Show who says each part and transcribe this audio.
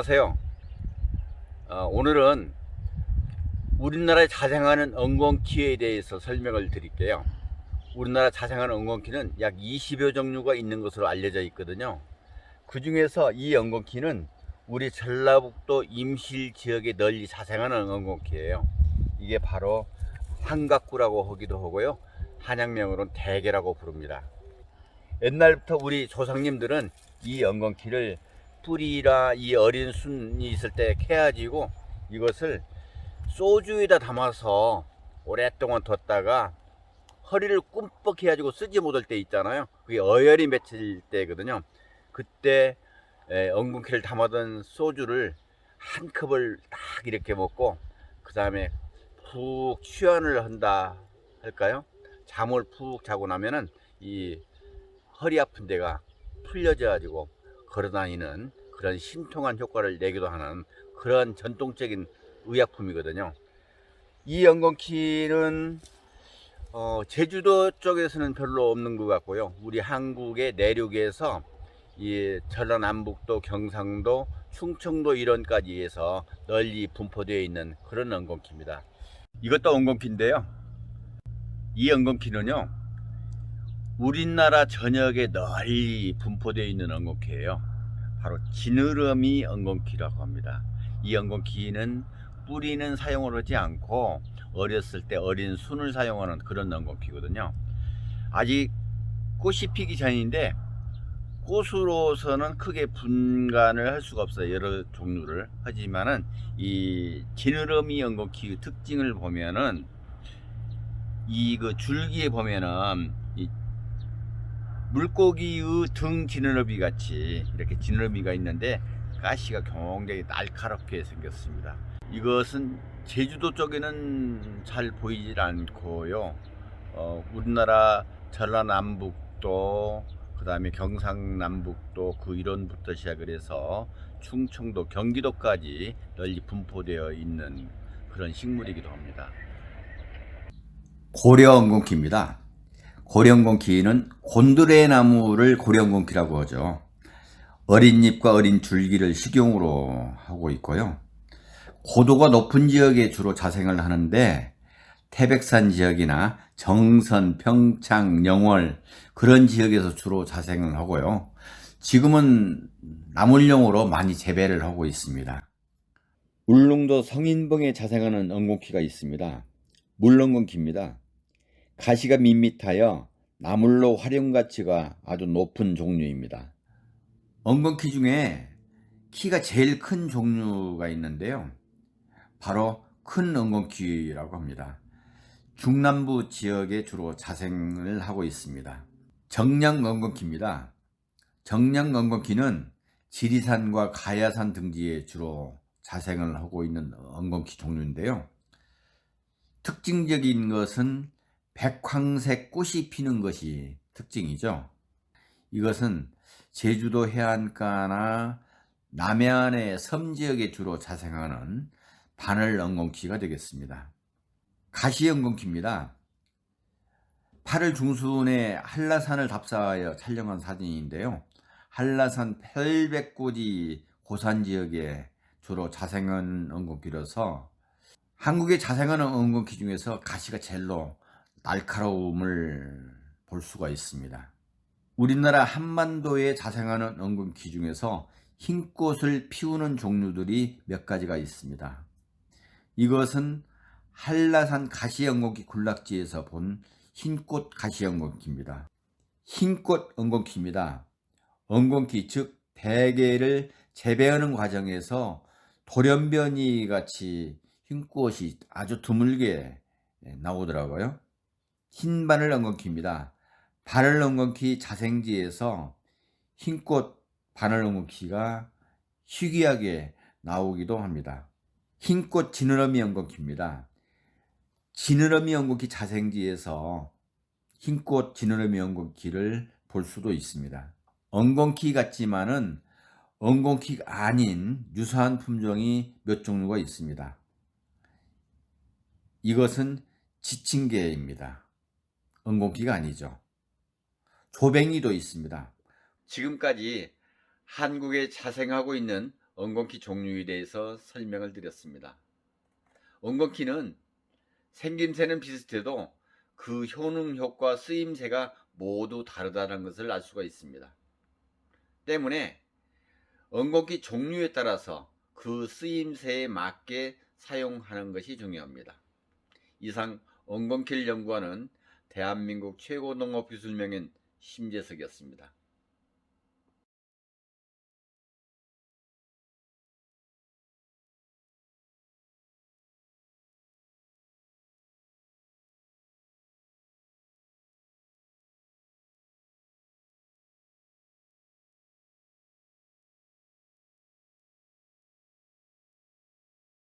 Speaker 1: 안녕하세요. 오늘은 우리나라에 자생하는 엉겅퀴에 대해서 설명을 드릴게요. 우리나라 자생하는 엉겅퀴는 약 20여 종류가 있는 것으로 알려져 있거든요. 그 중에서 이 엉겅퀴는 우리 전라북도 임실 지역에 널리 자생하는 엉겅퀴예요. 이게 바로 한각구라고 하기도 하고요, 한양명으로는 대게라고 부릅니다. 옛날부터 우리 조상님들은 이 엉겅퀴를 뿌리라 이 어린 순이 있을 때 캐가지고 이것을 소주에다 담아서 오랫동안 뒀다가 허리를 꿈뻑 해가지고 쓰지 못할 때 있잖아요. 그게 어혈이 맺힐 때거든요. 그때 엉겅퀴를 담아둔 소주를 한 컵을 딱 이렇게 먹고 그 다음에 푹 휴연을 한다 할까요? 잠을 푹 자고 나면은 이 허리 아픈 데가 풀려져 가지고 걸어다니는 그런 신통한 효과를 내기도 하는 그런 전통적인 의약품이거든요. 이 엉겅퀴는 제주도 쪽에서는 별로 없는 것 같고요, 우리 한국의 내륙에서 이 전라남북도, 경상도, 충청도 이런까지 해서 널리 분포되어 있는 그런 엉겅퀴입니다. 이것도 엉겅퀴인데요, 이 엉겅퀴는요 우리나라 전역에 널리 분포되어 있는 엉겅퀴예요. 바로 지느러미 엉겅퀴라고 합니다. 이 엉겅퀴는 뿌리는 사용을 하지 않고 어렸을 때 어린 순을 사용하는 그런 엉겅퀴거든요. 아직 꽃이 피기 전인데 꽃으로서는 크게 분간을 할 수가 없어요, 여러 종류를. 하지만은 이 지느러미 엉겅퀴의 특징을 보면은 이 그 줄기에 보면은 이 물고기의 등 지느러미 같이 이렇게 지느러미가 있는데 가시가 굉장히 날카롭게 생겼습니다. 이것은 제주도 쪽에는 잘 보이질 않고요, 우리나라 전라남북도, 그 다음에 경상남북도 그 이론부터 시작을 해서 충청도, 경기도까지 널리 분포되어 있는 그런 식물이기도 합니다.
Speaker 2: 고려 엉겅퀴입니다. 고려 엉겅퀴는 곤드레 나무를 고려 엉겅퀴라고 하죠. 어린 잎과 어린 줄기를 식용으로 하고 있고요. 고도가 높은 지역에 주로 자생을 하는데 태백산 지역이나 정선, 평창, 영월 그런 지역에서 주로 자생을 하고요. 지금은 나물용으로 많이 재배를 하고 있습니다. 울릉도 성인봉에 자생하는 엉겅퀴가 있습니다. 물엉겅퀴입니다. 가시가 밋밋하여 나물로 활용 가치가 아주 높은 종류입니다. 엉겅퀴 중에 키가 제일 큰 종류가 있는데요, 바로 큰 엉겅퀴라고 합니다. 중남부 지역에 주로 자생을 하고 있습니다. 정량 엉겅퀴입니다. 정량 엉겅퀴는 지리산과 가야산 등지에 주로 자생을 하고 있는 엉겅퀴 종류인데요, 특징적인 것은 백황색 꽃이 피는 것이 특징이죠. 이것은 제주도 해안가나 남해안의 섬 지역에 주로 자생하는 바늘 엉겅퀴가 되겠습니다. 가시 엉겅퀴입니다. 8월 중순에 한라산을 답사하여 촬영한 사진인데요, 한라산 800고지 고산 지역에 주로 자생한 엉겅퀴라서 한국에 자생하는 엉겅퀴 중에서 가시가 제일로 날카로움을 볼 수가 있습니다. 우리나라 한반도에 자생하는 엉겅퀴 중에서 흰꽃을 피우는 종류들이 몇 가지가 있습니다. 이것은 한라산 가시 엉겅퀴 군락지에서 본 흰꽃 가시 엉겅퀴입니다. 흰꽃 엉겅퀴입니다. 엉겅퀴 즉 대게를 재배하는 과정에서 돌연변이 같이 흰꽃이 아주 드물게 나오더라고요. 흰바늘 엉겅퀴입니다. 바늘 엉겅퀴 자생지에서 흰꽃 바늘 엉겅퀴가 희귀하게 나오기도 합니다. 흰꽃 지느러미 엉겅퀴입니다. 지느러미 엉겅퀴 자생지에서 흰꽃 지느러미 엉겅퀴를 볼 수도 있습니다. 엉겅퀴 같지만은 엉겅퀴가 아닌 유사한 품종이 몇 종류가 있습니다. 이것은 지친개입니다. 엉겅퀴가 아니죠. 조뱅이도 있습니다.
Speaker 1: 지금까지 한국에 자생하고 있는 엉겅퀴 종류에 대해서 설명을 드렸습니다. 엉겅퀴는 생김새는 비슷해도 그 효능, 효과, 쓰임새가 모두 다르다는 것을 알 수가 있습니다. 때문에 엉겅퀴 종류에 따라서 그 쓰임새에 맞게 사용하는 것이 중요합니다. 이상 엉겅퀴를 연구하는 대한민국 최고 농업기술명인 심재석이었습니다.